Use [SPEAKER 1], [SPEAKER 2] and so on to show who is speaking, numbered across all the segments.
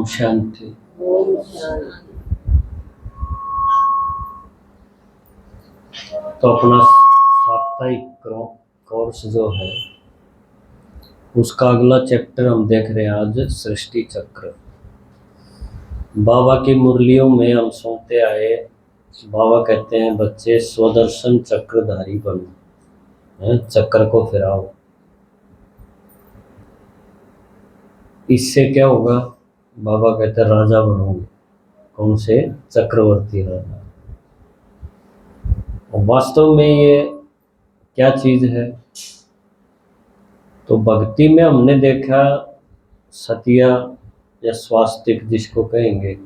[SPEAKER 1] ओम शांति।
[SPEAKER 2] ओम शांति।
[SPEAKER 1] तो अपना साप्ताहिक कोर्स जो है उसका अगला चैप्टर हम देख रहे हैं आज, सृष्टि चक्र। बाबा की मुरलियों में हम सुनते आए, बाबा कहते हैं बच्चे स्वदर्शन चक्रधारी बनो, चक्र को फिराओ। इससे क्या होगा? बाबा कहते हैं राजा बनोगे। कौन से? चक्रवर्ती राजा। और वास्तव में ये क्या चीज है? तो भक्ति में हमने देखा सतिया या स्वास्तिक जिसको कहेंगे,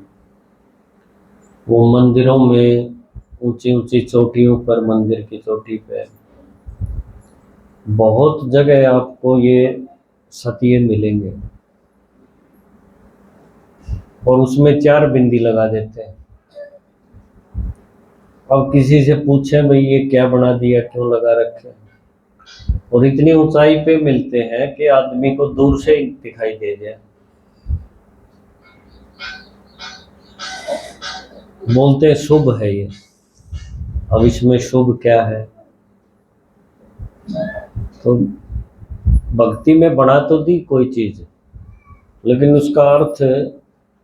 [SPEAKER 1] वो मंदिरों में ऊंची ऊंची चोटियों पर, मंदिर की चोटी पे बहुत जगह आपको ये सतिये मिलेंगे और उसमें 4 बिंदी लगा देते हैं। अब किसी से पूछे भाई ये क्या बना दिया, क्यों लगा रखे? और इतनी ऊंचाई पे मिलते हैं कि आदमी को दूर से ही दिखाई दे जाए। बोलते हैं शुभ है ये। अब इसमें शुभ क्या है? तो भक्ति में बना तो दी कोई चीज, लेकिन उसका अर्थ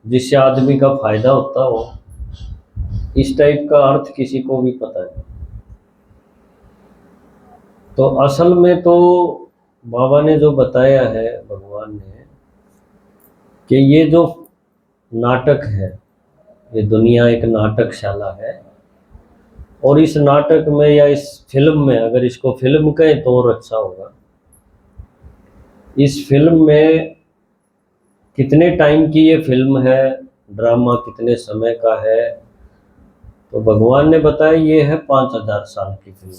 [SPEAKER 1] जिससे आदमी का फायदा होता हो, इस टाइप का अर्थ किसी को भी पता है। तो असल में तो बाबा ने जो बताया है, भगवान ने, कि ये जो नाटक है, ये दुनिया एक नाटकशाला है। और इस नाटक में या इस फिल्म में, अगर इसको फिल्म कहें तो और अच्छा होगा, इस फिल्म में कितने टाइम की ये फिल्म है, ड्रामा कितने समय का है? तो भगवान ने बताया ये है 5000 साल की फिल्म।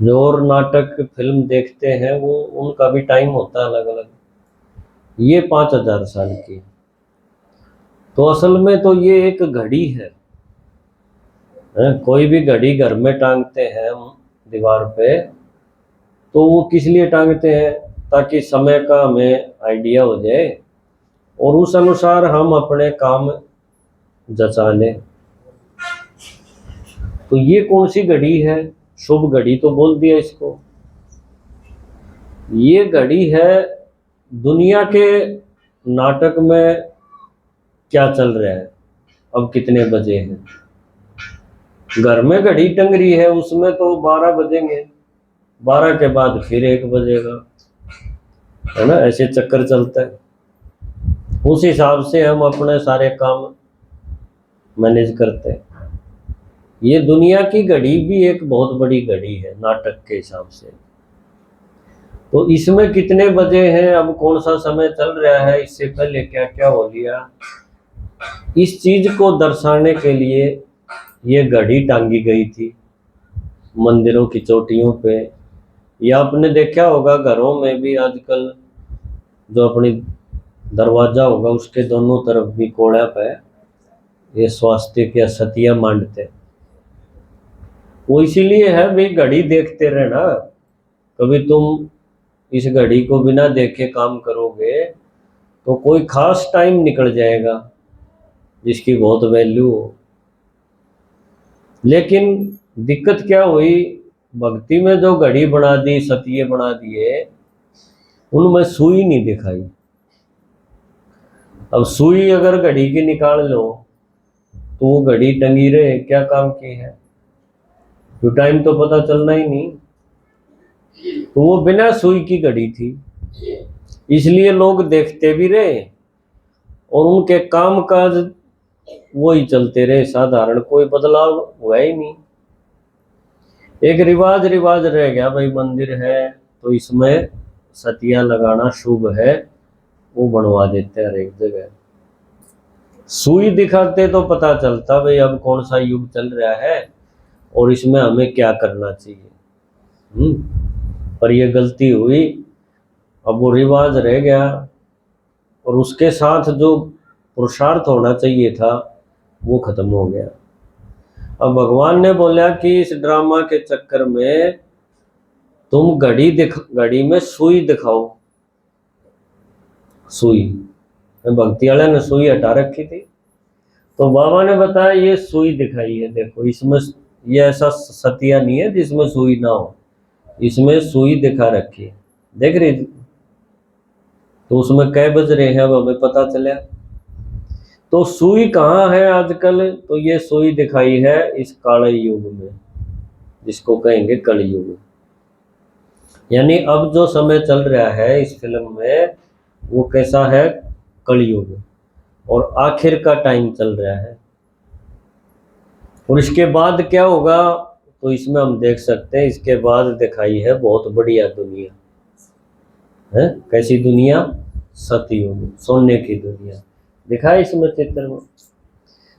[SPEAKER 1] जो और नाटक फिल्म देखते हैं वो उनका भी टाइम होता है अलग अलग, ये 5000 साल की। तो असल में तो ये एक घड़ी है। कोई भी घड़ी घर में टांगते हैं हम दीवार पे, तो वो किस लिए टांगते हैं? ताकि समय का हमें आइडिया हो जाए और उस अनुसार हम अपने काम जचा लें। तो ये कौन सी घड़ी है? शुभ घड़ी तो बोल दिया इसको। ये घड़ी है दुनिया के नाटक में क्या चल रहा है, अब कितने बजे हैं। घर में घड़ी टंग रही है, उसमें तो 12 बजेंगे, 12 के बाद फिर 1 बजेगा, है ना? ऐसे चक्कर चलता है। उस हिसाब से हम अपने सारे काम मैनेज करते हैं। ये दुनिया की घड़ी भी एक बहुत बड़ी घड़ी है नाटक के हिसाब से। तो इसमें कितने बजे हैं, अब कौन सा समय चल रहा है, इससे पहले क्या क्या हो लिया, इस चीज को दर्शाने के लिए ये घड़ी टांगी गई थी मंदिरों की चोटियों पे। या आपने देखा होगा घरों में भी आजकल जो अपनी दरवाजा होगा उसके दोनों तरफ भी कोड़ा पे ये स्वास्तिक या सतिया मांडते। वो इसीलिए है भाई घड़ी देखते रहना। कभी तुम इस घड़ी को बिना देखे काम करोगे तो कोई खास टाइम निकल जाएगा जिसकी बहुत वैल्यू हो। लेकिन दिक्कत क्या हुई, भक्ति में जो घड़ी बना दी, सतिये बना दिए, उनमें सुई नहीं दिखाई। अब सुई अगर घड़ी की निकाल लो तो वो घड़ी टंगी रहे, क्या काम की है? तो टाइम तो पता चलना ही नहीं। तो वो बिना सुई की घड़ी थी, इसलिए लोग देखते भी रहे और उनके काम काज वही चलते रहे साधारण, कोई बदलाव हुआ ही नहीं। एक रिवाज रह गया, भाई मंदिर है तो इसमें सतिया लगाना शुभ है, वो बनवा देते हैं हर एक जगह। सुई दिखाते तो पता चलता भाई अब कौन सा युग चल रहा है और इसमें हमें क्या करना चाहिए। पर ये गलती हुई, अब वो रिवाज रह गया और उसके साथ जो पुरुषार्थ होना चाहिए था वो खत्म हो गया। अब भगवान ने बोला कि इस ड्रामा के चक्कर में तुम घड़ी में सुई दिखाओ। सुई भक्ति वाले ने सुई हटा रखी थी। तो बाबा ने बताया ये सुई दिखाई है, देखो इसमें ये ऐसा सतिया नहीं है जिसमें सुई ना हो, इसमें सुई दिखा रखी है, देख रही थी। तो उसमें कै बज रहे हैं अब हमें पता चला। तो सुई कहाँ है आजकल? तो ये सुई दिखाई है इस काले युग में, जिसको कहेंगे कलयुग। यानी अब जो समय चल रहा है इस फिल्म में वो कैसा है? कलयुग, और आखिर का टाइम चल रहा है। और इसके बाद क्या होगा? तो इसमें हम देख सकते हैं इसके बाद दिखाई है बहुत बढ़िया दुनिया है। कैसी दुनिया? सतयुग, सोने की दुनिया दिखा है इसमें चित्र में।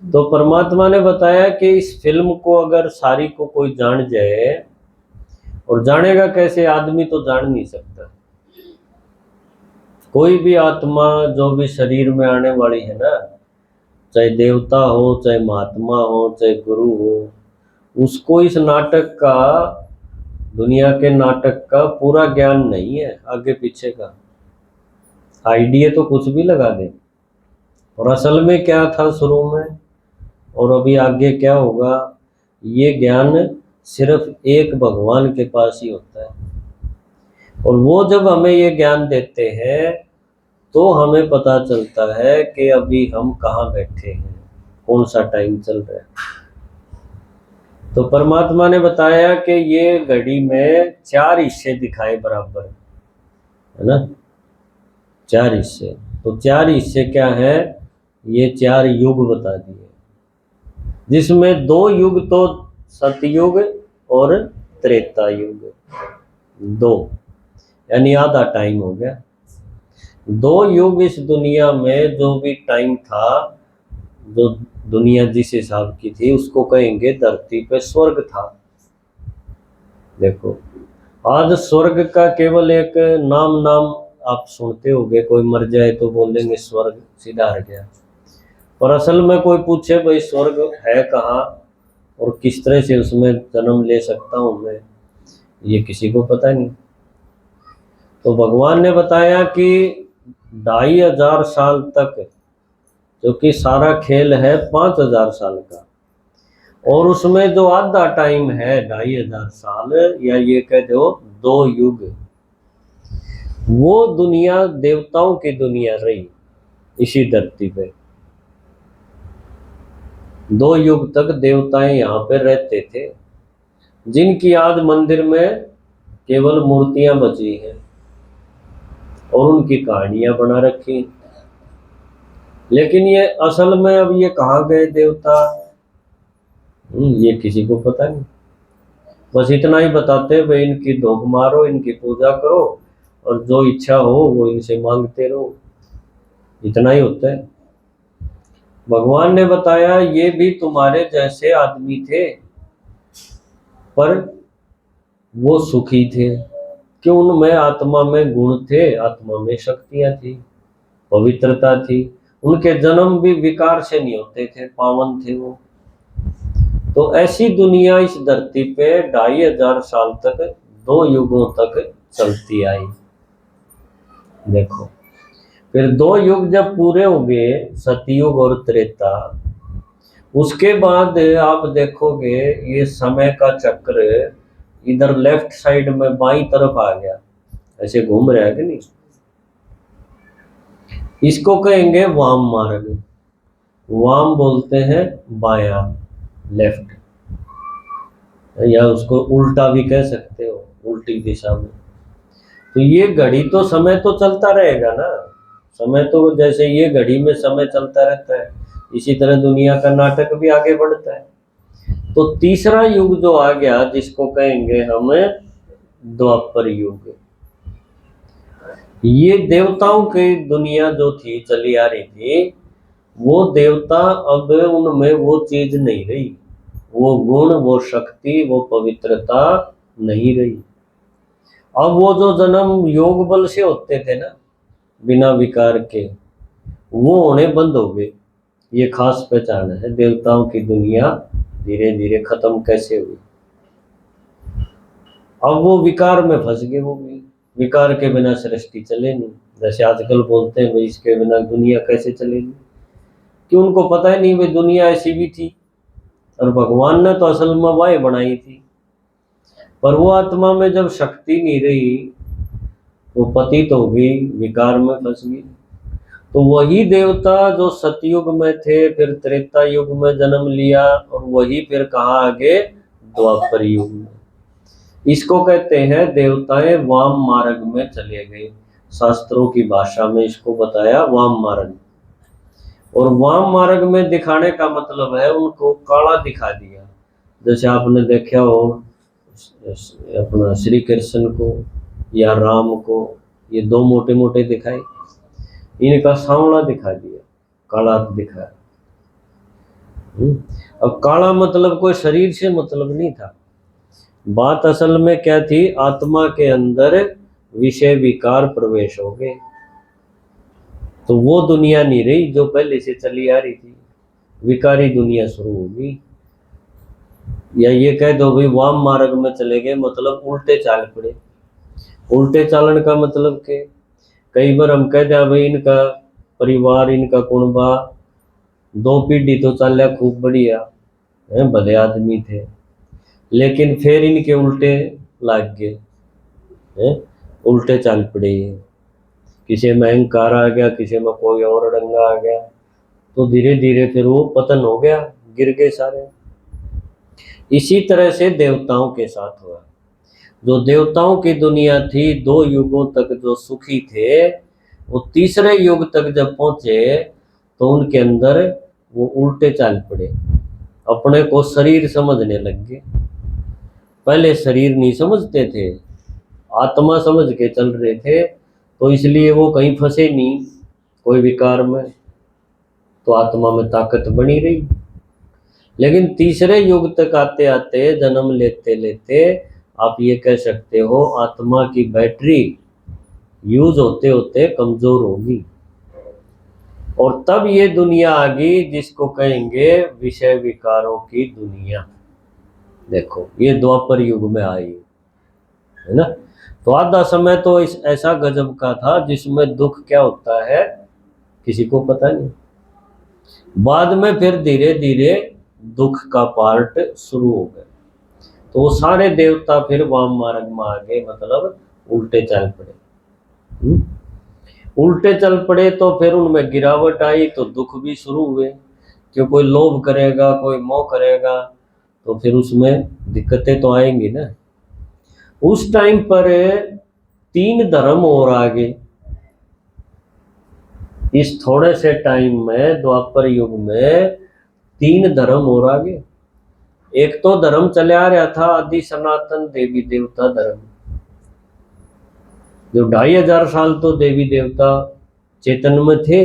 [SPEAKER 1] तो परमात्मा ने बताया कि इस फिल्म को अगर सारी को कोई जान जाए, और जानेगा कैसे? आदमी तो जान नहीं सकता। कोई भी आत्मा जो भी शरीर में आने वाली है ना, चाहे देवता हो, चाहे महात्मा हो, चाहे गुरु हो, उसको इस नाटक का, दुनिया के नाटक का पूरा ज्ञान नहीं है। आगे पीछे का आइडिया तो कुछ भी लगा दे, और असल में क्या था शुरू में और अभी आगे क्या होगा, ये ज्ञान सिर्फ एक भगवान के पास ही होता है। और वो जब हमें ये ज्ञान देते हैं तो हमें पता चलता है कि अभी हम कहाँ बैठे हैं, कौन सा टाइम चल रहा है। तो परमात्मा ने बताया कि ये घड़ी में 4 हिस्से दिखाए बराबर, है ना, 4 हिस्से। तो 4 हिस्से क्या है? ये 4 युग बता दिए, जिसमें 2 युग तो सतयुग और त्रेता युग, 2 यानी आधा टाइम हो गया। 2 युग इस दुनिया में जो भी टाइम था, जो दुनिया जिस हिसाब की थी, उसको कहेंगे धरती पे स्वर्ग था। देखो आज स्वर्ग का केवल एक नाम आप सुनते होंगे, कोई मर जाए तो बोलेंगे स्वर्ग सीधा हट गया, और असल में कोई पूछे भाई स्वर्ग है कहाँ और किस तरह से उसमें जन्म ले सकता हूँ मैं, ये किसी को पता नहीं। तो भगवान ने बताया कि 2500 साल तक, क्योंकि सारा खेल है 5000 साल का, और उसमें जो आधा टाइम है 2500 साल, या ये कह दो 2 युग, वो दुनिया देवताओं की दुनिया रही इसी धरती पे। 2 युग तक देवताएं यहाँ पे रहते थे, जिनकी आज मंदिर में केवल मूर्तियां बची हैं और उनकी कहानियां बना रखी। लेकिन ये असल में अब ये कहाँ गए देवता, ये किसी को पता नहीं। बस इतना ही बताते भाई इनकी धोख मारो, इनकी पूजा करो, और जो इच्छा हो वो इनसे मांगते रहो, इतना ही होता है। भगवान ने बताया ये भी तुम्हारे जैसे आदमी थे, पर वो सुखी थे, क्यों? उनमें आत्मा में गुण थे, आत्मा में शक्तियां थी, पवित्रता थी, उनके जन्म भी विकार से नहीं होते थे, पावन थे वो। तो ऐसी दुनिया इस धरती पे 2500 साल तक, 2 युगों तक चलती आई। देखो फिर 2 युग जब पूरे हो गए, सतयुग और त्रेता, उसके बाद आप देखोगे ये समय का चक्र इधर लेफ्ट साइड में बाईं तरफ आ गया, ऐसे घूम रहा है कि नहीं। इसको कहेंगे वाम मार्ग, वाम बोलते हैं बायां, लेफ्ट, या उसको उल्टा भी कह सकते हो, उल्टी दिशा में। तो ये घड़ी तो समय तो चलता रहेगा ना, समय तो जैसे ये घड़ी में समय चलता रहता है, इसी तरह दुनिया का नाटक भी आगे बढ़ता है। तो तीसरा युग जो आ गया, जिसको कहेंगे हम द्वापर युग, ये देवताओं की दुनिया जो थी चली आ रही थी, वो देवता अब उनमें वो चीज नहीं रही, वो गुण, वो शक्ति, वो पवित्रता नहीं रही। अब वो जो जन्म योग बल से होते थे ना, बिना विकार के, वो होने बंद हो गए। ये खास पहचान है देवताओं की दुनिया धीरे धीरे खत्म कैसे हुई। अब वो विकार में फंस गए, वो भी विकार के बिना सृष्टि चले नहीं, जैसे आजकल बोलते हैं भाई इसके बिना दुनिया कैसे चलेगी, कि उनको पता ही नहीं भाई दुनिया ऐसी भी थी और भगवान ने तो असल में वाह बनाई थी। पर वो आत्मा में जब शक्ति नहीं रही, वो पतित हो गई, विकार में फंस गई। तो वही देवता जो सतयुग में थे, फिर त्रेता युग में जन्म लिया, और वही फिर कहाँ आगे द्वापर युग में। इसको कहते हैं देवताएं वाम मार्ग में चले गए। शास्त्रों की भाषा में इसको बताया वाम मार्ग। और वाम मार्ग में दिखाने का मतलब है उनको काला दिखा दिया। जैसे आपने देखा हो अपना श्री कृष्ण को या राम को, ये दो मोटे मोटे दिखाए, इनका सांवला दिखा दिया, काला दिखाया। अब काला मतलब कोई शरीर से मतलब नहीं था, बात असल में क्या थी, आत्मा के अंदर विषय विकार प्रवेश हो गए, तो वो दुनिया नहीं रही जो पहले से चली आ रही थी, विकारी दुनिया शुरू होगी। या ये कह दो भाई वाम मार्ग में चले गए, मतलब उल्टे चाल पड़े। उल्टे चालन का मतलब के कई बार हम कह दिया भाई इनका परिवार, इनका कुणबा 2 पीढ़ी तो चालिया खूब बढ़िया है, भले आदमी थे, लेकिन फिर इनके उल्टे लाग गए हैं, उल्टे चाल पड़े। किसी में अहंकार आ गया, किसी में कोई और डंगा आ गया, तो धीरे धीरे फिर वो पतन हो गया, गिर गए सारे। इसी तरह से देवताओं के साथ हुआ। जो देवताओं की दुनिया थी 2 युगों तक जो सुखी थे, वो तीसरे युग तक जब पहुंचे तो उनके अंदर वो उल्टे चाल पड़े, अपने को शरीर समझने लग गए। पहले शरीर नहीं समझते थे, आत्मा समझ के चल रहे थे, तो इसलिए वो कहीं फंसे नहीं कोई विकार में, तो आत्मा में ताकत बनी रही। लेकिन तीसरे युग तक आते आते, जन्म लेते लेते, आप ये कह सकते हो आत्मा की बैटरी यूज होते होते कमजोर होगी, और तब ये दुनिया आ गई जिसको कहेंगे विषय विकारों की दुनिया। देखो ये द्वापर युग में आई है ना। तो आधा समय तो इस ऐसा गजब का था जिसमें दुख क्या होता है किसी को पता नहीं। बाद में फिर धीरे धीरे दुख का पार्ट शुरू हो गया, तो वो सारे देवता फिर वाम मार्ग में आ गए, मतलब उल्टे चल पड़े। उल्टे चल पड़े तो फिर उनमें गिरावट आई, तो दुख भी शुरू हुए, क्यों कोई लोभ करेगा, कोई मोह करेगा, तो फिर उसमें दिक्कतें तो आएंगी ना। उस टाइम पर 3 धर्म और आ गए। इस थोड़े से टाइम में द्वापर युग में 3 धर्म और आ गए। एक तो धर्म चले आ रहा था आदि सनातन देवी देवता धर्म, जो 2500 साल तो देवी देवता चेतन में थे,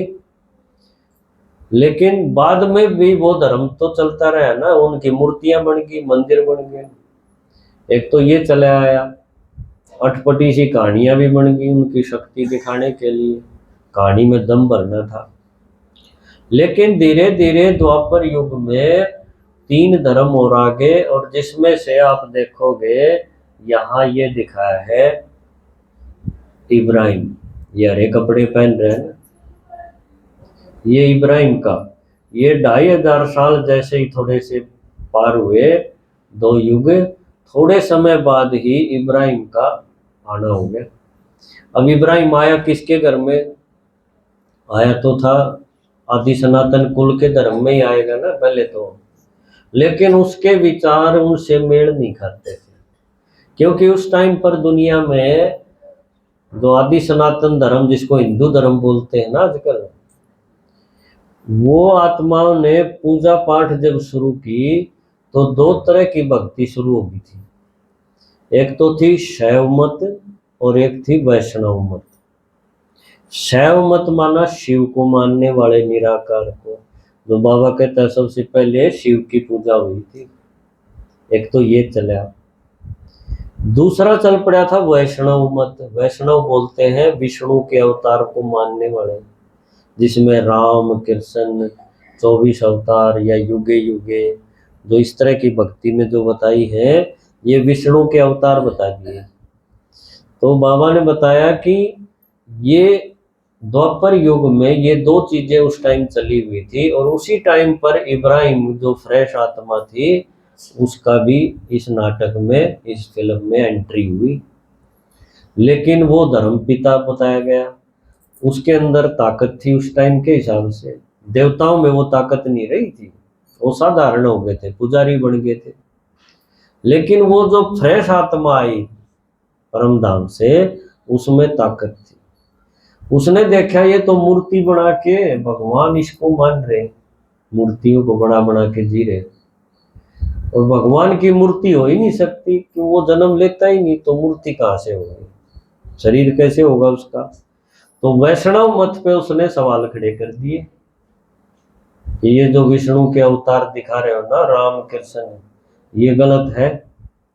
[SPEAKER 1] लेकिन बाद में भी वो धर्म तो चलता रहा ना, उनकी मूर्तियां बन गई, मंदिर बन गए। एक तो ये चले आया, अटपटी सी कहानियां भी बन गई उनकी शक्ति दिखाने के लिए, कहानी में दम भरना था। लेकिन धीरे धीरे द्वापर युग में 3 धर्म और आ गए, और जिसमें से आप देखोगे यहाँ ये दिखाया है इब्राहिम, ये हरे कपड़े पहन रहे हैं ना, ये इब्राहिम का, ये 2500 साल जैसे ही थोड़े से पार हुए 2 युग, थोड़े समय बाद ही इब्राहिम का आना हो गया। अब इब्राहिम आया किसके घर में आया, तो था आदि सनातन कुल के धर्म में ही आएगा ना पहले तो, लेकिन उसके विचार उनसे मेल नहीं खाते थे, क्योंकि उस टाइम पर दुनिया में जो आदि सनातन धर्म जिसको हिंदू धर्म बोलते हैं ना आजकल, वो आत्माओं ने पूजा पाठ जब शुरू की तो 2 तरह की भक्ति शुरू हो गई थी। एक तो थी शैव मत और एक थी वैष्णव मत। शैव मत माना शिव को मानने वाले निराकार को, जो बाबा कहता है सबसे पहले शिव की पूजा हुई थी, एक तो ये चला। दूसरा चल पड़ा था वैष्णव मत। वैष्णव बोलते हैं विष्णु के अवतार को मानने वाले, जिसमें राम कृष्ण 24 अवतार या युगे युगे जो इस तरह की भक्ति में जो बताई है, ये विष्णु के अवतार बता दिए। तो बाबा ने बताया कि ये द्वापर युग में ये दो चीजें उस टाइम चली हुई थी, और उसी टाइम पर इब्राहिम जो फ्रेश आत्मा थी उसका भी इस नाटक में, इस फिल्म में एंट्री हुई। लेकिन वो धर्म पिता बताया गया, उसके अंदर ताकत थी उस टाइम के हिसाब से। देवताओं में वो ताकत नहीं रही थी, वो साधारण हो गए थे, पुजारी बन गए थे। लेकिन वो जो फ्रेश आत्मा आई परम धाम से, उसमें ताकत थी। उसने देखा ये तो मूर्ति बना के भगवान इसको मान रहे, मूर्तियों को बना बना के जी रहे, और भगवान की मूर्ति हो ही नहीं सकती कि वो जन्म लेता ही नहीं, तो मूर्ति कहाँ से होगी, शरीर कैसे होगा उसका। तो वैष्णव मत पे उसने सवाल खड़े कर दिए कि ये जो विष्णु के अवतार दिखा रहे हो ना, राम कृष्ण, ये गलत है।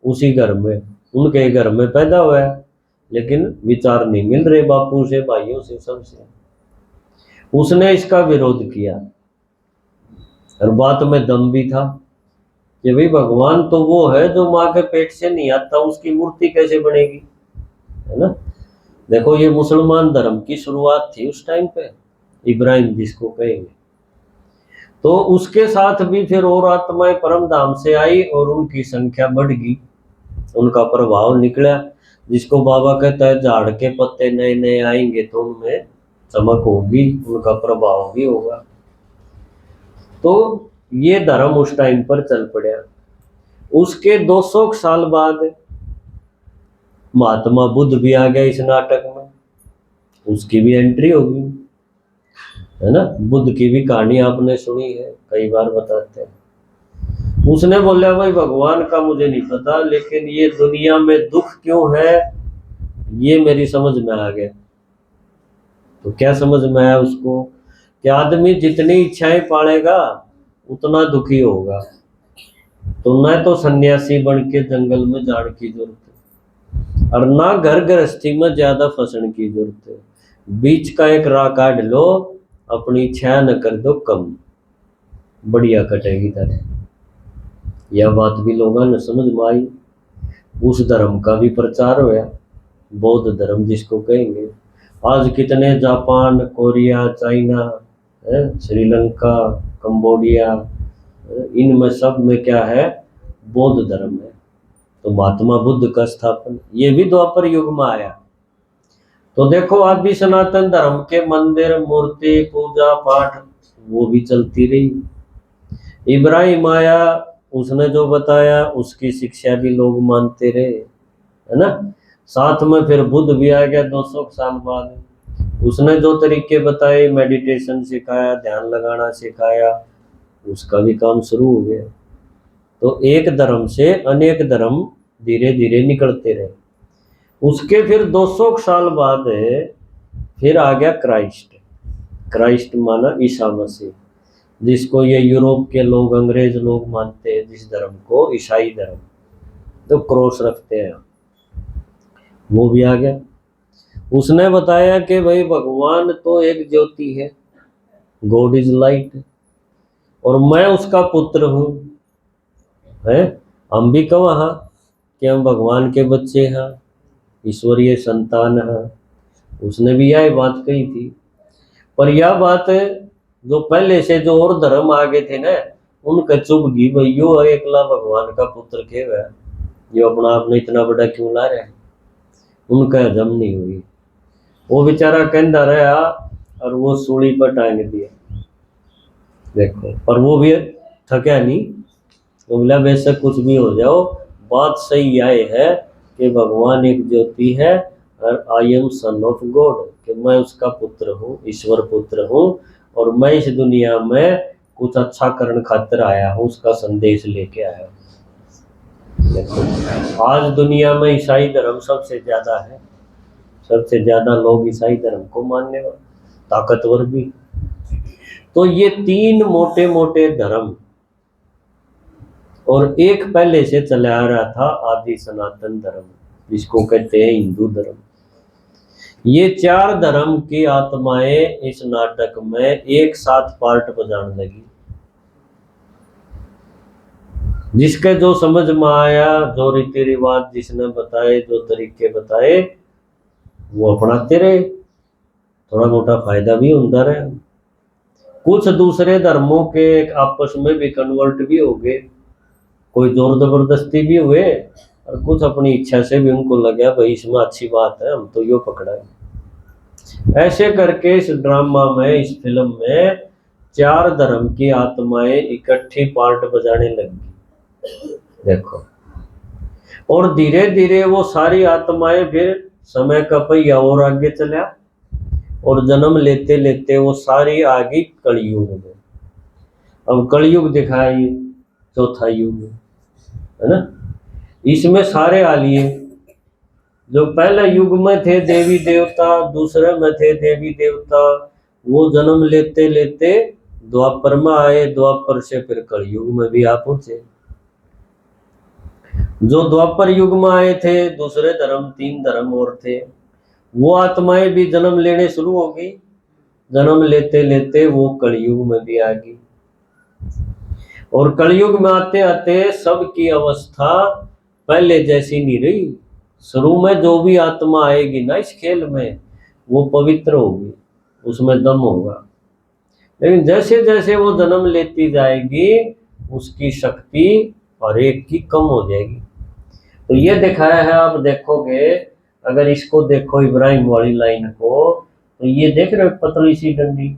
[SPEAKER 1] उसी घर में, उनके घर में पैदा हुआ है, लेकिन विचार नहीं मिल रहे बापू से, भाइयों से, सबसे। उसने इसका विरोध किया, और बात में दम भी था कि भाई भगवान तो वो है जो माँ के पेट से नहीं आता, उसकी मूर्ति कैसे बनेगी, है ना। देखो ये मुसलमान धर्म की शुरुआत थी उस टाइम पे, इब्राहिम जिसको कहेंगे। तो उसके साथ भी फिर और आत्माएं परम धाम से आई, और उनकी संख्या बढ़ गई, उनका प्रभाव निकला। जिसको बाबा कहता है झाड़ के पत्ते नए नए आएंगे तो उनमें चमक होगी, उनका प्रभाव भी होगा। तो ये धर्म उस टाइम पर चल पड़ा। उसके 200 साल बाद महात्मा बुद्ध भी आ गया इस नाटक में, उसकी भी एंट्री होगी, है ना। बुद्ध की भी कहानी आपने सुनी है, कई बार बताते हैं। उसने बोला भाई भगवान का मुझे नहीं पता, लेकिन ये दुनिया में दुख क्यों है ये मेरी समझ में आ गया। तो क्या समझ में आया उसको कि आदमी जितनी इच्छाएं पालेगा उतना दुखी होगा। तो न तो सन्यासी बन के जंगल में जाने की जरूरत है, और ना घर गृहस्थी में ज्यादा फंसने की जरूरत है। बीच का एक राह काट लो, अपनी इच्छा न कर दो कम, बढ़िया कटेगी तरह। यह बात भी लोगों ने समझ में आई। उस धर्म का भी प्रचार हुआ, बौद्ध धर्म जिसको कहेंगे। आज कितने Japan, Korea, China, Sri Lanka, Cambodia, इनमें सब में क्या है, बौद्ध धर्म है। तो महात्मा बुद्ध का स्थापन ये भी द्वापर युग में आया। तो देखो आदि सनातन धर्म के मंदिर, मूर्ति, पूजा पाठ वो भी चलती रही। इब्राहिम आया, उसने जो बताया उसकी शिक्षा भी लोग मानते रहे, है ना। साथ में फिर बुद्ध भी आ गया 200 साल बाद। उसने जो तरीके बताए, मेडिटेशन सिखाया, ध्यान लगाना सिखाया, उसका भी काम शुरू हो गया। तो एक धर्म से अनेक धर्म धीरे धीरे निकलते रहे। उसके फिर 200 साल बाद फिर आ गया क्राइस्ट। क्राइस्ट माना ईसा मसीह, जिसको ये यूरोप के लोग, अंग्रेज लोग मानते हैं, जिस धर्म को, ईसाई धर्म, तो क्रॉस रखते हैं, वो भी आ गया। उसने बताया कि भाई भगवान तो एक ज्योति है, गॉड इज लाइट, और मैं उसका पुत्र हूँ, है। हम भी कहा कि हम भगवान के बच्चे हैं, ईश्वरीय संतान है। उसने भी यह बात कही थी। पर यह बात जो पहले से जो और धर्म आगे थे ना, उनका चुभ गई, भाई यो एकला भगवान का पुत्र के है, यो अपना आपने इतना बड़ा क्यों ला रहे। उनका हजम नहीं हुई, वो बेचारा कहता रहा, और वो सूली पर टांग दिया। देखो, पर वो भी थका नहीं, तो बोला बेशक कुछ भी हो जाओ, बात सही आए है कि भगवान एक ज्योति है, और I am son of God, कि मैं उसका पुत्र हूँ, ईश्वर पुत्र हूँ, और मैं इस दुनिया में कुछ अच्छा करने खातिर आया हूँ, उसका संदेश लेके आया हूँ। देखो आज दुनिया में ईसाई धर्म सबसे ज्यादा है, सबसे ज्यादा लोग ईसाई धर्म को मानने वाले, ताकतवर भी। तो ये तीन मोटे मोटे धर्म, और एक पहले से चला आ रहा था आदि सनातन धर्म, जिसको कहते हैं हिंदू धर्म। ये चार धर्म की आत्माएं इस नाटक में एक साथ पार्ट बजाने लगी। जिसके जो समझ में आया, जो रीति रिवाज जिसने बताए, जो तरीके बताए, वो अपनाते रहे। थोड़ा मोटा फायदा भी होता रहे। कुछ दूसरे धर्मों के आपस में भी कन्वर्ट भी हो गए, कोई जोर जबरदस्ती भी हुए, और कुछ अपनी इच्छा से भी उनको लगा भाई इसमें अच्छी बात है, हम तो यो पकड़ा है। ऐसे करके इस ड्रामा में, इस फिल्म में 4 धर्म की आत्माएं इकट्ठी पार्ट बजाने लगी, देखो। और धीरे धीरे वो सारी आत्माएं फिर समय का पहिया और आगे चला, और जन्म लेते लेते वो सारी आगे कलयुग में। अब कलयुग दिखाई चौथा युग, है ना। इसमें सारे आ लिए, जो पहले युग में थे देवी देवता, दूसरे में थे देवी देवता, वो जन्म लेते लेते द्वापर में आए, द्वापर से फिर कलयुग में भी आ पहुंचे। जो द्वापर युग में आए थे, दूसरे धर्म 3 धर्म और थे, वो आत्माएं भी जन्म लेने शुरू हो गई, जन्म लेते लेते वो कलयुग में भी आ गई। और कलयुग में आते आते सबकी अवस्था पहले जैसी नहीं रही। शुरू में जो भी आत्मा आएगी ना इस खेल में, वो पवित्र होगी, उसमें दम होगा। लेकिन जैसे जैसे वो जन्म लेती जाएगी, उसकी शक्ति हर एक की कम हो जाएगी। तो ये दिखाया है, आप देखोगे, अगर इसको देखो इब्राहिम वाली लाइन को, तो ये देख रहे हो पतली सी डंडी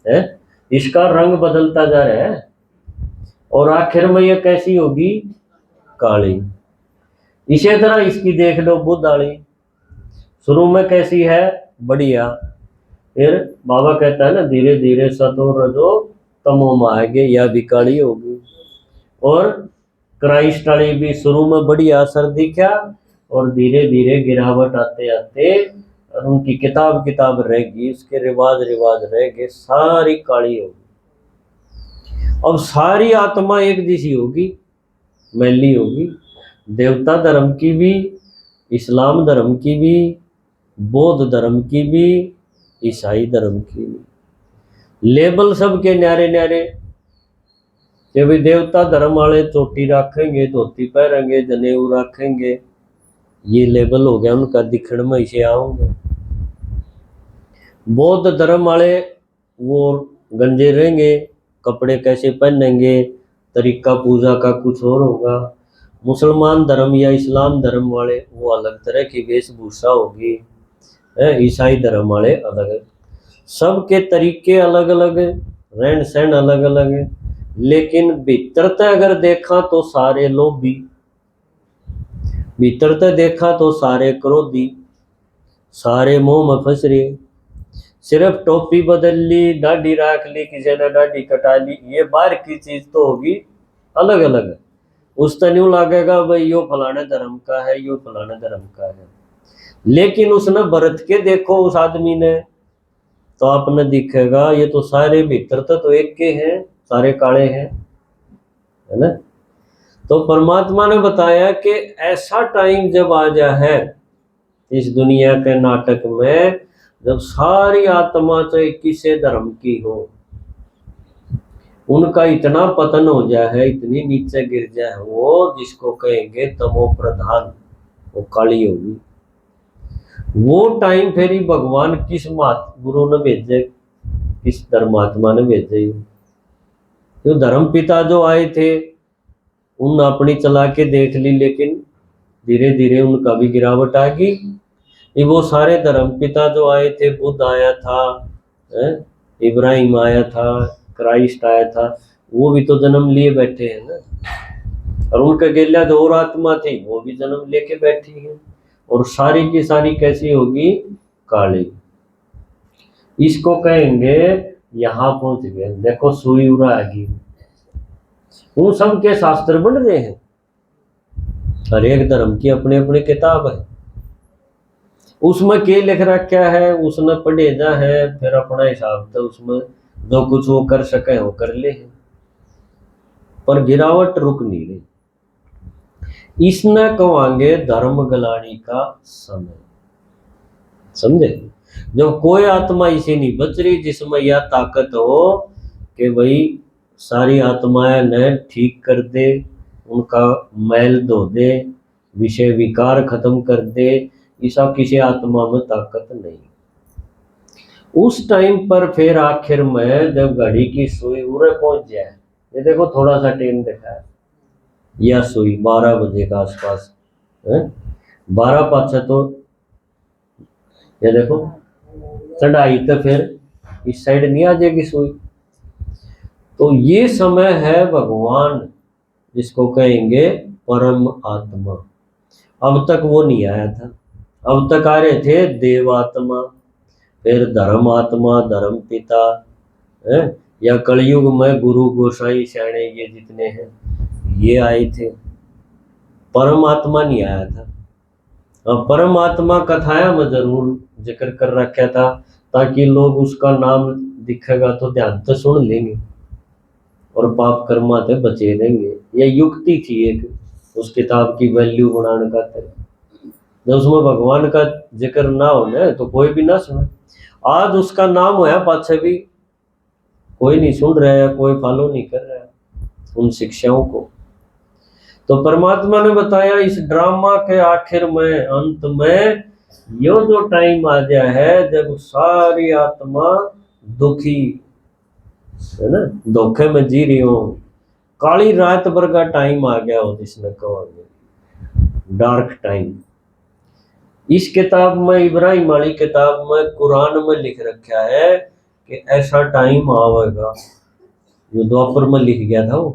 [SPEAKER 1] है, इसका रंग बदलता जा रहा है, और आखिर में ये कैसी होगी, काली। इसी तरह इसकी देख लो बुद्ध वाली, शुरू में कैसी है, बढ़िया, फिर बाबा कहता है ना धीरे धीरे सतो रजो तमो में आएंगे, या भी काली होगी। और क्राइस्ट वाली भी शुरू में बढ़िया असर दिखा, और धीरे धीरे गिरावट आते आते, और उनकी किताब किताब रहेगी, उसके रिवाज रिवाज रहेंगे, सारी काली होगी। अब सारी आत्मा एक जैसी होगी, मैली होगी, देवता धर्म की भी, इस्लाम धर्म की भी, बौद्ध धर्म की भी, ईसाई धर्म की भी। लेबल सबके न्यारे न्यारे, कि भाई देवता धर्म वाले चोटी रखेंगे, धोती पहनेंगे, जनेऊ रखेंगे, ये लेबल हो गया उनका, दिखण में इसे आओगे। बौद्ध धर्म वाले वो गंजे रहेंगे, कपड़े कैसे पहनेंगे, तरीका पूजा का कुछ और होगा। मुसलमान धर्म या इस्लाम धर्म वाले वो अलग तरह की वेशभूषा होगी, ईसाई धर्म वाले अलग, सबके तरीके अलग अलग, रहन सहन अलग अलग है। लेकिन भीतर तक अगर देखा तो सारे लोभी, भीतर तक देखा तो सारे क्रोधी, सारे मोह में फंस रहे। सिर्फ टोपी बदल ली, दाढ़ी रख ली, किसी ने दाढ़ी कटा ली, ये बाहर की चीज तो होगी अलग अलग, उस तो न्यू लगेगा भाई यो फलाने धर्म का है, यो फलाने धर्म का है। लेकिन उसने बरत के देखो उस आदमी ने, तो आपने दिखेगा ये तो सारे भीतर तो एक के हैं, सारे काले हैं, है ना। तो परमात्मा ने बताया कि ऐसा टाइम जब आ जा है इस दुनिया के नाटक में, जब सारी आत्मा चाहे किसी धर्म की हो, उनका इतना पतन हो जाए, इतनी नीचे गिर जाए, वो जिसको कहेंगे तमो प्रधान, वो काली होगी। वो टाइम फिर ही भगवान किस गुरु ने भेजे, किस धर्मात्मा ने भेजे, जो धर्म पिता जो आए थे उन अपनी चला के देख ली, लेकिन धीरे धीरे उनका भी गिरावट आ गई। ये वो सारे धर्म पिता जो आए थे, बुद्ध आया था, इब्राहिम आया था, क्राइस्ट आया था, वो भी तो जन्म लिए बैठे हैं ना। और उनके गेल्या जो और आत्मा थी वो भी जन्म लेके बैठी है, और सारी की सारी कैसी होगी, काली। इसको कहेंगे यहाँ पहुंच गए, देखो सुई उड़ा आ गई। वो सबके शास्त्र बन रहे हैं, हर एक धर्म की अपनी अपनी किताब है, उसमें क्या लिख रखा है उसने पढ़े जा है, फिर अपना हिसाब से उसमें जो कुछ वो कर सके वो कर ले है। पर गिरावट रुक नहीं रही, इसने कहेंगे धर्म गलानी का समय, समझे। जब कोई आत्मा इसे नहीं बच रही जिसमें यह ताकत हो कि भाई सारी आत्माएं ने ठीक कर दे, उनका मैल धो दे, विषय विकार खत्म कर दे, ऐसा किसी आत्मा में ताकत नहीं। उस टाइम पर फिर आखिर में जब घड़ी की सुई उरे पहुंच जाए, ये देखो थोड़ा सा टाइम देखा है, या सुई 12 बजे के आसपास है, 12 पाछे तो ये देखो चढ़ाई तो फिर इस साइड नहीं आ जाएगी सुई। तो ये समय है भगवान जिसको कहेंगे परम आत्मा। अब तक वो नहीं आया था, अब तक आ रहे थे देवात्मा, फिर धर्म आत्मा, धर्म पिता है, या कलयुग में गुरु गोसाई सैणे ये जितने हैं ये आए थे, परमात्मा नहीं आया था। अब परमात्मा कथाया में जरूर जिक्र कर रखा था, ताकि लोग उसका नाम दिखेगा तो ध्यान से सुन लेंगे और पाप कर्मा से बचे रहेंगे। यह युक्ति थी एक उस किताब की वैल्यू बनाने का तरह। जब उसमें भगवान का जिक्र ना हो ना तो कोई भी ना सुने। आज उसका नाम होया पाछे भी कोई नहीं सुन रहा है, कोई फॉलो नहीं कर रहा है उन शिक्षाओं को। तो परमात्मा ने बताया इस ड्रामा के आखिर में, अंत में यो जो टाइम आ गया है जब सारी आत्मा दुखी है ना, धोखे में जी रही हो, काली रात भर का टाइम आ गया हो जिसने कहा डार्क टाइम। इस किताब में, इब्राहिम वाली किताब में, कुरान में लिख रखा है कि ऐसा टाइम आवेगा, जो द्वापर में लिख गया था वो,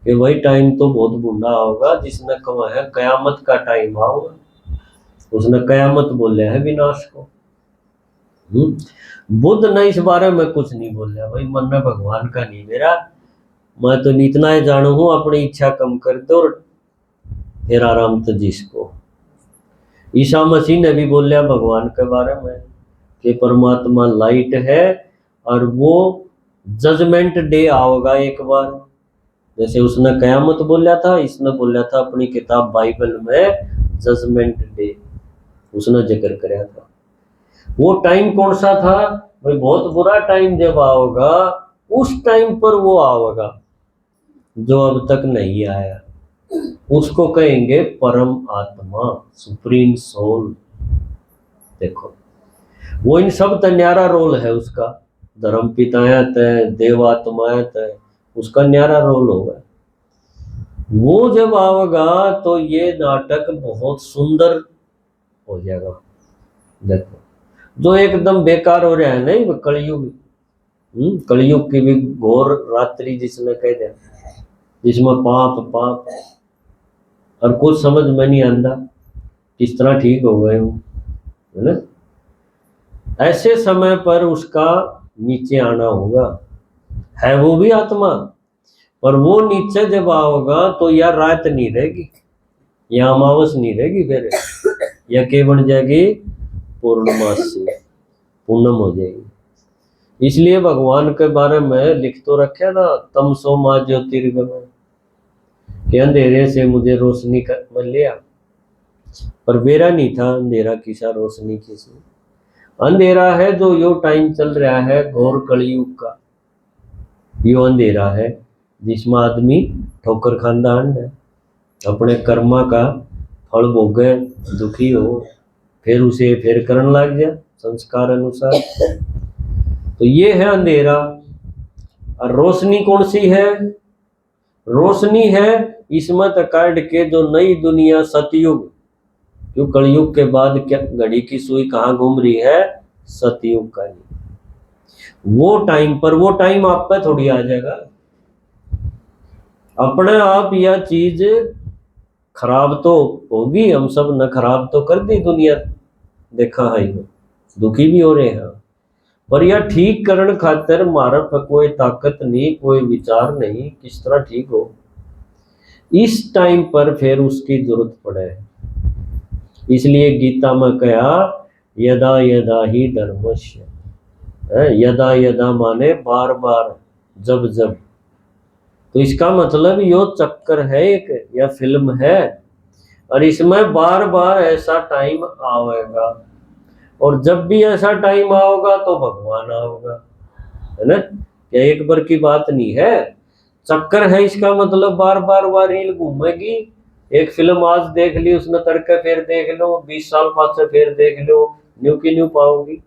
[SPEAKER 1] कि वही टाइम तो बहुत बुरा होगा जिसने कहा है कयामत का टाइम आओगा। उसने कयामत बोले है विनाश को। बुद्ध ने इस बारे में कुछ नहीं बोला, भाई मन में भगवान का नहीं मेरा, मैं तो इतना ही जानू हूं, अपनी इच्छा कम कर दो और फिर आराम से जिसको। ईसा मसीह ने भी बोला भगवान के बारे में कि परमात्मा लाइट है और वो जजमेंट डे आओगा एक बार, जैसे उसने कयामत बोला था, इसने बोला था अपनी किताब बाइबल में जजमेंट डे उसने जिक्र कराया था। वो टाइम कौन सा था भाई? बहुत बुरा टाइम जब आओगा उस टाइम पर वो आएगा जो अब तक नहीं आया, उसको कहेंगे परम आत्मा, सुप्रीम सोल। देखो वो इन सब का न्यारा रोल है उसका, धर्म पितायत है, देवात्मायत है, उसका न्यारा रोल होगा। वो जब आएगा तो ये नाटक बहुत सुंदर हो जाएगा। देखो जो एकदम बेकार हो रहा है नहीं, कलयुग, कलयुग की भी घोर रात्रि जिसने कह दिया, जिसमें पाप पाप और कुछ समझ में नहीं आंदा किस तरह ठीक हो गए वो, है ना। ऐसे समय पर उसका नीचे आना होगा, है वो भी आत्मा, पर वो नीचे जब आओगा तो या रात नहीं रहेगी या अमावस नहीं रहेगी, फिर या के बन जाएगी पूर्णमासी, पूनम हो जाएगी। इसलिए भगवान के बारे में लिख तो रखे ना, तमसो मां ज्योतिर्गमय, कि अंधेरे से मुझे रोशनी कर मिल लिया, पर मेरा नहीं था अंधेरा, किसा रोशनी किसी। अंधेरा है जो यो टाइम चल रहा है घोर कलयुग का, यो अंधेरा है जिसमें आदमी ठोकर खांदा है, अपने कर्मा का फल भोगे, दुखी हो, फिर उसे फिर करने लग जाए संस्कार अनुसार। तो ये है अंधेरा। और रोशनी कौन सी है? रोशनी है इसमें काट के जो नई दुनिया सतयुग, जो कलयुग के बाद क्या घड़ी की सुई कहाँ घूम रही है? सतयुग का ही। वो टाइम पर, वो टाइम आप पे थोड़ी आ जाएगा अपने आप, यह चीज खराब तो होगी, हम सब न खराब तो कर दी दुनिया, देखा है दुखी भी हो रहे हैं, पर यह ठीक करने खातिर हमारे पर कोई ताकत नहीं, कोई विचार नहीं किस तरह ठीक हो। इस टाइम पर फिर उसकी जरूरत पड़े, इसलिए गीता में कहा यदा यदा ही धर्मस्य, यदा यदा माने बार बार, जब जब। तो इसका मतलब यो चक्कर है एक, या फिल्म है, और इसमें बार बार ऐसा टाइम आएगा, और जब भी ऐसा टाइम आओगा तो भगवान आओगा, है ना। क्या एक बार की बात नहीं है, चक्कर है। इसका मतलब बार बार वह रील घूमेगी, एक फिल्म आज देख ली उसने, तड़के फिर देख लो, 20 साल बाद से फिर देख लो, न्यू की न्यू पाओगी।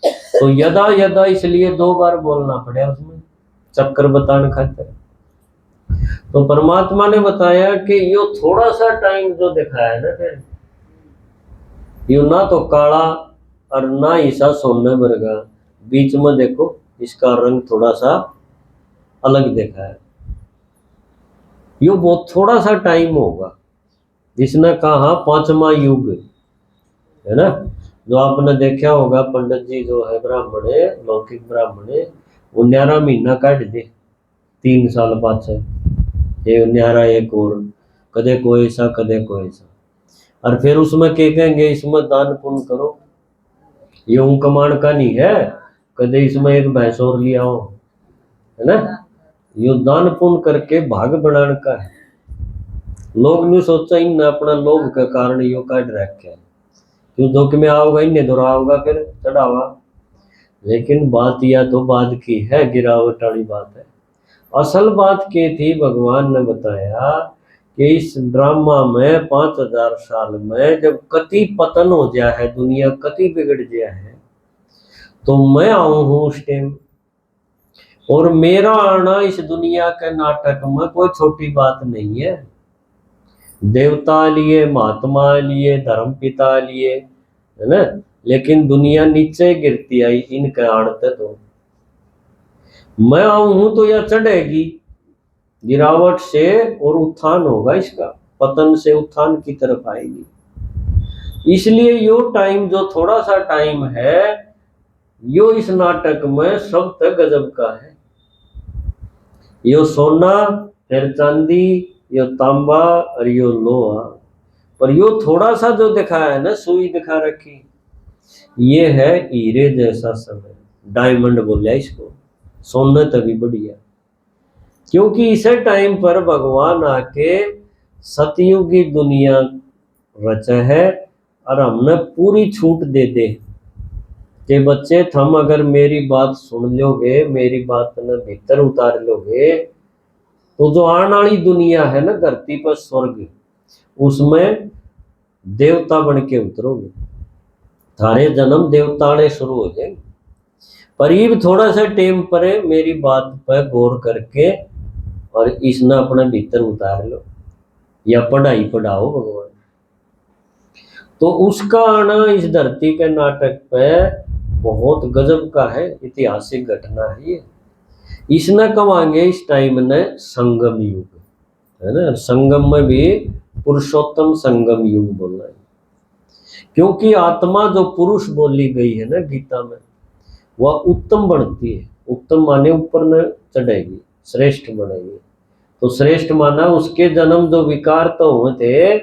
[SPEAKER 1] तो यदा यदा इसलिए 2 बार बोलना पड़ा उसमें, चक्कर बताने खातिर। तो परमात्मा ने बताया कि यो थोड़ा सा टाइम जो दिखाया है ना, फिर यो ना तो काला और ना ईसा सोने वर्गा, बीच में देखो इसका रंग थोड़ा सा अलग देखा है। यो बहुत थोड़ा सा टाइम होगा, जिसने कहा 5वां युग है ना। जो आपने देखा होगा पंडित जी जो है ब्राह्मण है, लौकिक ब्राह्मण है, वो 11 महीना काट दे 3 साल पाछे, ये 11 एक और, कदे कोई ऐसा कदे कोई ऐसा, और फिर उसमें क्या कहेंगे, इसमें दान पुण्य करो, ये ऊं कमाण का नहीं है, कदे इसमें एक भैंस और लिया हो, है ना। यो दान पुण्य करके भाग बनाने का है। लोग नहीं सोचा इन अपना लोभ के कारण यो काट रखे है, क्यों दुख में आओगा इन्हें दुरा होगा फिर चढ़ावा। लेकिन बात यह तो बाद की है, गिरावट वाली बात है। असल बात क्या थी, भगवान ने बताया कि इस ड्रामा में 5000 साल में जब कति पतन हो गया है, दुनिया कति बिगड़ गया है, तो मैं आऊं हूं उस टाइम। और मेरा आना इस दुनिया के नाटक में कोई छोटी बात नहीं है। देवता लिए, महात्मा लिए, धर्म पिता लिए, है ना, लेकिन दुनिया नीचे गिरती आई इनके आड़ते। तो मैं आऊं हूं तो यह चढ़ेगी, गिरावट से और उत्थान होगा इसका, पतन से उत्थान की तरफ आएगी। इसलिए यो टाइम जो थोड़ा सा टाइम है, यो इस नाटक में सब तक गजब का है। यो सोना, फिर चांदी, यो तांबा और यो लोहा, पर यो थोड़ा सा जो दिखाया है ना, सुई दिखा रखी, ये है हीरे जैसा समय, डायमंड बोलिया इसको, सोने तभी बढ़िया। क्योंकि इसे टाइम पर भगवान आके सतयुगी दुनिया रचा है, और हमने पूरी छूट दे दे कि बच्चे थम अगर मेरी बात सुन लोगे, मेरी बात ने भीतर उतार लोगे, तो जो आने वाली दुनिया है ना धरती पर स्वर्ग, उसमें देवता बन के उतरोगे, थारे जन्म देवता ने शुरू हो जाएंगे। पर ये थोड़ा सा टाइम पर मेरी बात पर गौर करके और इसने अपने भीतर उतार लो, या पढ़ाई पढ़ाओ भगवान। तो उसका आना इस धरती के नाटक पे बहुत गजब का है, ऐतिहासिक घटना है ये। इसने कमांगे इस टाइम ने संगम युग, है ना। संगम में भी पुरुषोत्तम संगम युग बोलना है, क्योंकि आत्मा जो पुरुष बोली गई है ना गीता में, वह उत्तम बढ़ती है। उत्तम माने ऊपर न चढ़ेगी, श्रेष्ठ बनेगी। तो श्रेष्ठ माना उसके जन्म जो विकार तो हुए थे,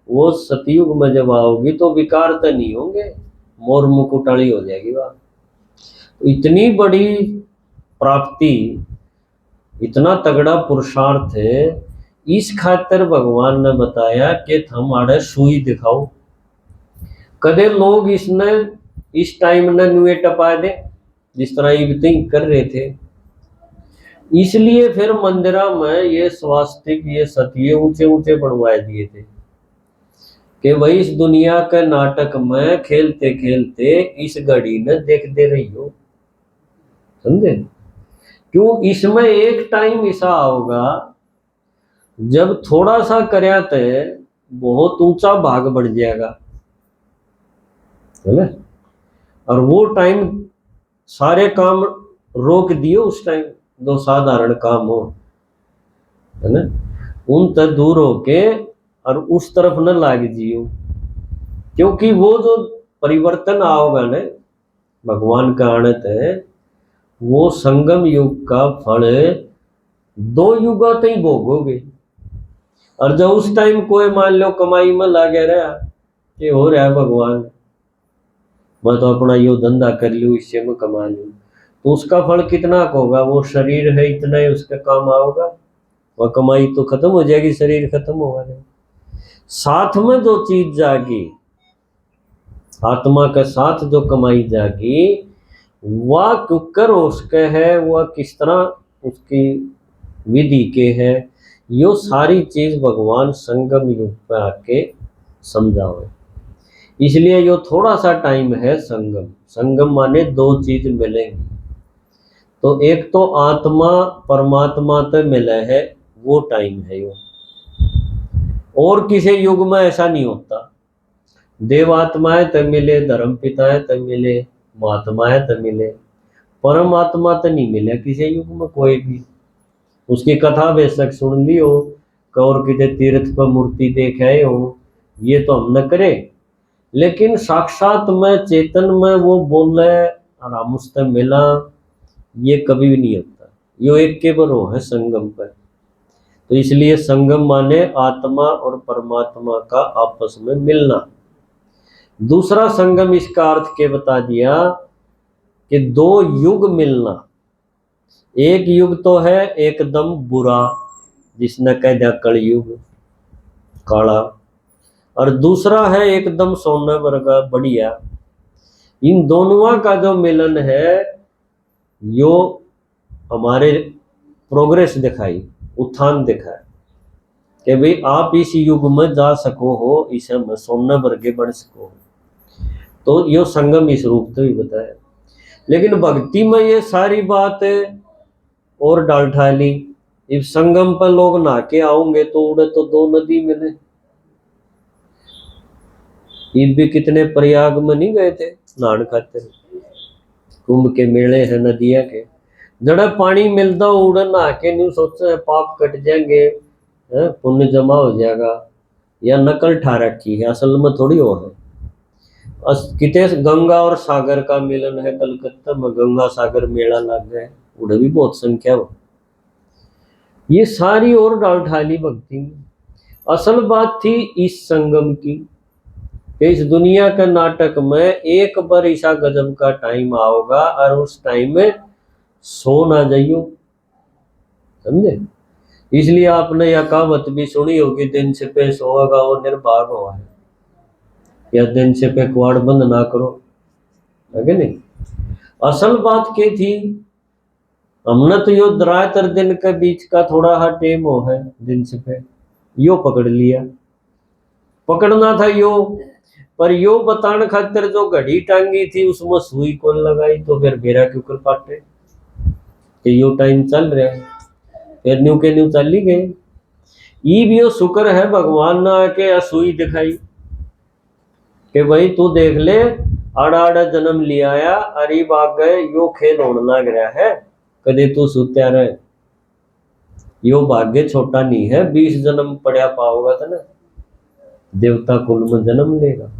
[SPEAKER 1] वो सतयुग में जब आओगी तो विकार तो नहीं होंगे, मोर मुकुटाली हो जाएगी बात। तो इतनी बड़ी प्राप्ति, इतना तगड़ा पुरुषार्थ है, इस खातिर भगवान ने बताया कि हमारे सुई दिखाओ। कदे लोग इसने इस टाइम ने नुए टपा दे, जिस तरह ये कर रहे थे। इसलिए फिर मंदिरा में ये स्वास्तिक, ये सतिये ऊंचे ऊंचे बनवाए दिए थे कि भाई इस दुनिया के नाटक में खेलते खेलते इस घड़ी ने देख दे रही हो, समझे। क्यों, इसमें एक टाइम ऐसा होगा जब थोड़ा सा करया तो बहुत ऊंचा भाग बढ़ जाएगा, है ना। और वो टाइम सारे काम रोक दियो, उस टाइम जो साधारण काम हो, है ना, उन तक दूर होके और उस तरफ न लाग जियो। क्योंकि वो जो परिवर्तन आओगा न भगवान का आनत है, वो संगम युग का फल 2 युगा तक ही भोगोगे। और जब उस टाइम कोई मान लो कमाई में लागे रहा कि हो रहा है भगवान, मैं तो अपना यो धंधा कर लूँ, इससे मैं कमा लूँ, तो उसका फल कितना होगा। वो शरीर है इतना ही उसका काम आओगा, वह कमाई तो खत्म हो जाएगी, शरीर खत्म होगा नहीं। साथ में जो चीज जागी, आत्मा के साथ जो कमाई जागी, वह कुकर उसके है, वह किस तरह उसकी विधि के है, यो सारी चीज भगवान संगम युग पे आके समझाओ। इसलिए यो थोड़ा सा टाइम है संगम। संगम माने दो चीज मिलेंगी, तो एक तो आत्मा परमात्मा से मिले है, वो टाइम है यो। और किसी युग में ऐसा नहीं होता। देवात्माएं तब मिले, धर्म पिताएं तब मिले, महात्माएं तब मिले, परमात्मा तो नहीं मिले किसी युग में कोई भी। उसकी कथा बेशक सुन ली हो, और किसी तीर्थ पर मूर्ति देख आए हो, ये तो हम न करें, लेकिन साक्षात में चेतन में वो बोले और हम उससे मिला, ये कभी भी नहीं होता। यो एक के पर हो है संगम पर। तो इसलिए संगम माने आत्मा और परमात्मा का आपस में मिलना। दूसरा संगम इसका अर्थ के बता दिया कि दो युग मिलना। एक युग तो है एकदम बुरा, जिसने कह दिया कलयुग काला, और दूसरा है एकदम सोने वर्गा बढ़िया। इन दोनों का जो मिलन है, यो हमारे प्रोग्रेस दिखाई, उत्थान दिखाए कि भाई आप इस युग में जा सको हो, इस में सोने वर्गे बन सको। तो यो संगम इस रूप से भी बताया। लेकिन भक्ति में ये सारी बात और डाल ठाली। इस संगम पर लोग नहा के आओगे तो उड़े तो दो नदी मिले। ये भी कितने प्रयाग में नहीं गए थे नहान खातिर, कुंभ के मेले हैं नदिया के, जड़ा पानी मिलता उड़े नहा के नहीं सोचे पाप कट जाएंगे, पुण्य जमा हो जाएगा, या नकल ठा रखी है, असल में थोड़ी हो है। किते गंगा और सागर का मिलन है, कलकत्ता में गंगा सागर मेला लग गया, उड़े भी बहुत संख्या हो। ये सारी और डाल ठाली भक्ति में। असल बात थी इस संगम की, इस दुनिया के नाटक में एक बार ऐसा गजब का टाइम आओगा और उस टाइम में सो ना जाइयो, समझे। इसलिए आपने यह कहावत भी सुनी होगी, दिन से पे सोएगा वो निर्भाग हुआ है, या दिन से पे कुआड़ बंद ना करो, है कि नहीं। असल बात क्या थी, हमने तो यो रात और दिन के बीच का थोड़ा हा टेम हो है, दिन से पे यो पकड़ लिया, पकड़ना था यो, पर यो बताने खातिर जो घड़ी टांगी थी उसमें सुई कौन लगाई, तो फिर मेरा क्यों कर पाटे कि यो टाइम चल रहा है, फिर न्यू के न्यू चल ही गए। ये भी यो शुक्र है भगवान ने आके सुई दिखाई कि भाई तू देख ले, आड़ा आड़ा जन्म लिया आया, अरे बाग गए, यो खेल होने लग रहा है, कदे तू सुत्या रहे, यो भाग्य छोटा नहीं है, 20 जन्म पड़ा पाओगा तो ना देवता कुल में जन्म लेगा।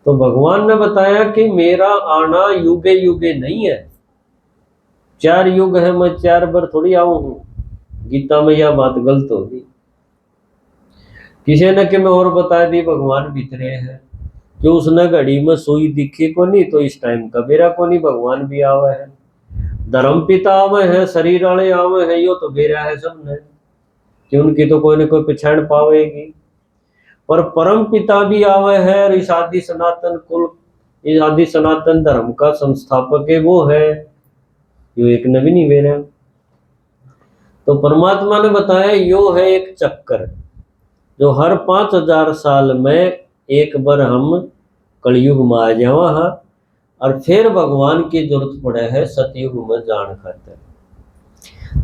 [SPEAKER 1] तो भगवान ने बताया कि मेरा आना युगे युगे नहीं है, 4 युग है, मैं 4 बार थोड़ी आऊं हूं। गीता में यह बात गलत होगी। किसी ने कि मैं और बता दी, भगवान भीतरे है कि उसने घड़ी में सुई दिखी को नहीं, तो इस टाइम कबीरा को नहीं, भगवान भी आवे है, धर्म पिता आवे है, शरीर वाले आवे है, यो तो बेरा है सबने कि उनकी तो कोई न कोई पहचान पावेगी, पर परम पिता भी आवे है, और इस आदि सनातन कुल, इस आदि सनातन धर्म का संस्थापक है वो है, यो एक ने भी नहीं बेरा। तो परमात्मा ने बताया यो है एक चक्कर, जो हर 5000 साल में एक बार हम कलयुग में आ जावा है, और फिर भगवान की जरूरत पड़े है सतयुग में जान खातिर।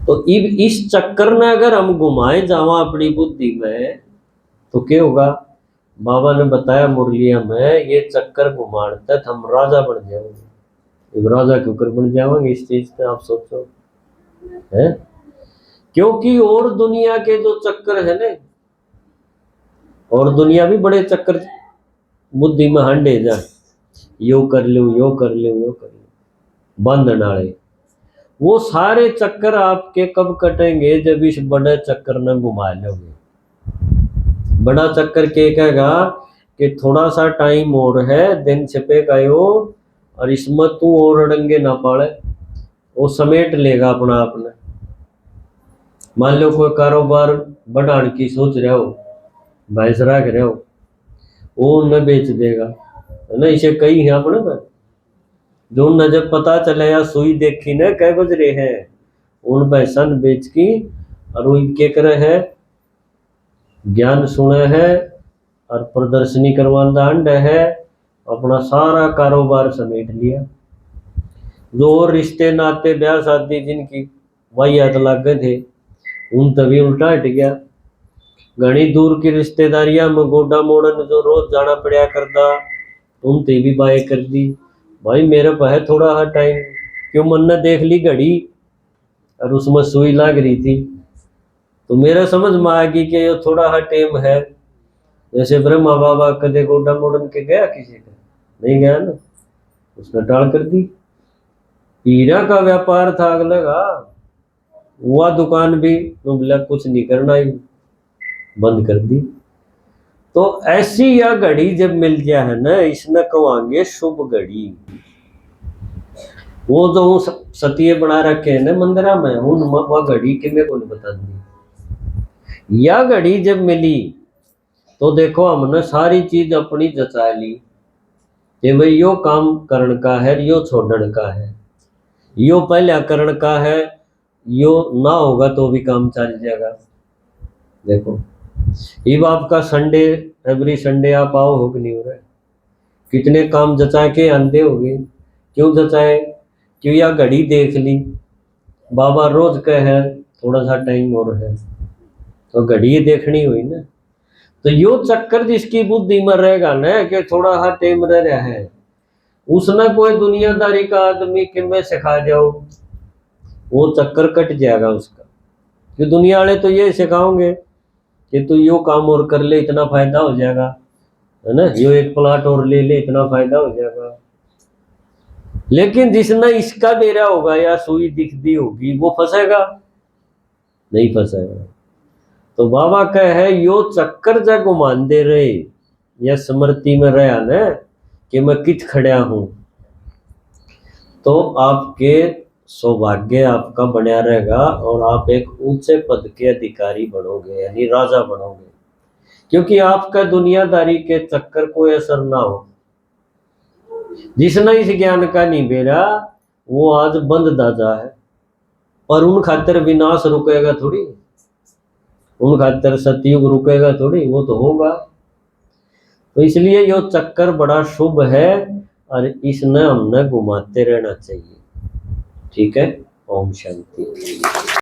[SPEAKER 1] तो इस चक्कर में अगर हम घुमाए जावा अपनी बुद्धि में तो क्या होगा। बाबा ने बताया मुरलिया में, ये चक्कर घुमाने तक हम राजा बन जाएंगे। राजा क्यों कर बन जाएंगे इस चीज पे आप सोचो है, क्योंकि और दुनिया के जो चक्कर है ना, और दुनिया भी बड़े चक्कर बुद्धि में हंडे जा, यो कर लो यो कर लो यो कर लो बंद नाले, वो सारे चक्कर आपके कब कटेंगे, जब इस बड़े चक्कर न घुमा लोगे। बड़ा चक्कर के कहेगा कि थोड़ा सा टाइम और है, दिन छिपे गयो, और इसमें तू और अड़ंगे ना पाले, वो समेट लेगा अपना आपने। मान लो कोई कारोबार बढ़ाने की सोच रहे हो, भैंस रख रहे हो, वो न बेच देगा है ना, इसे कई है अपने पर, जो न जब पता चले या सुई देखी न कह बज रहे हैं, उन भैंसा बेच की, और वो क्या करे है, ज्ञान सुने है और प्रदर्शनी करवाना अंड है, अपना सारा कारोबार समेट लिया। जो और रिश्ते नाते ब्याह शादी जिनकी वाहियात लागे थे उन तभी उल्टा हट गया। घनी दूर की रिश्तेदारियां में गोडा मोड़न जो रोज जाना पड़ा करता उन ते भी बाय कर दी। भाई मेरे पास है थोड़ा सा टाइम, क्यों मन ने देख ली घड़ी और उसमें सुई लग रही थी, तो मेरा समझ में आ गई कि ये थोड़ा सा टाइम है। जैसे ब्रह्मा बाबा कदे गोडा मोड़न के गया किसी का, नहीं गया ना, उसने टाल कर दी। हीरा का व्यापार था अगले का, वह दुकान भी बोला कुछ नहीं करना ही, बंद कर दी। तो ऐसी यह घड़ी जब मिल गया है ना, इसने कहेंगे शुभ घड़ी। वो जो सतिये बना रखे है ना मंदिरा में, उन वह घड़ी कि मेरे को नहीं बता दी। यह घड़ी जब मिली तो देखो हमने सारी चीज अपनी जचा ली कि भाई यो काम करण का है, यो छोड़न का है, यो पहले करण का है, यो ना होगा तो भी काम चल जाएगा। देखो अब आपका संडे, एवरी संडे आप आओ हो कि नहीं हो रहा है, कितने काम जचा के आंदे हो गए। क्यों जचाए? क्यों या घड़ी देख ली, बाबा रोज का है थोड़ा सा टाइम और है, तो घड़ी देखनी हुई ना। तो यो चक्कर जिसकी बुद्धि में रहेगा ना कि थोड़ा सा टाइम रह रहा है, उसने कोई दुनियादारी का आदमी कि मैं सिखा जाओ, वो चक्कर कट जाएगा उसका। कि दुनिया वाले तो ये सिखाओगे कि तू यो काम और कर ले इतना फायदा हो जाएगा, है ना, यो एक प्लाट और ले ले इतना फायदा हो जाएगा। लेकिन जिसने इसका बेरा होगा या सुई दिख दी होगी वो फंसेगा नहीं, फंसेगा। तो बाबा कहे है यो चक्कर जा घुमान दे रहे या स्मृति में रहा ना कि मैं कित खड़ा हूं, तो आपके सौभाग्य आपका बना रहेगा और आप एक ऊंचे पद के अधिकारी बनोगे, यानी राजा बनोगे। क्योंकि आपका दुनियादारी के चक्कर कोई असर ना हो। जिसने इस ज्ञान का नहीं बेरा वो आज बंद दाजा है, और उन खातर विनाश रुकेगा थोड़ी, उन खातर सतयुग रुकेगा थोड़ी, वो तो होगा। तो इसलिए यो चक्कर बड़ा शुभ है और इसने हमने घुमाते रहना चाहिए। ठीक है, ओम शांति।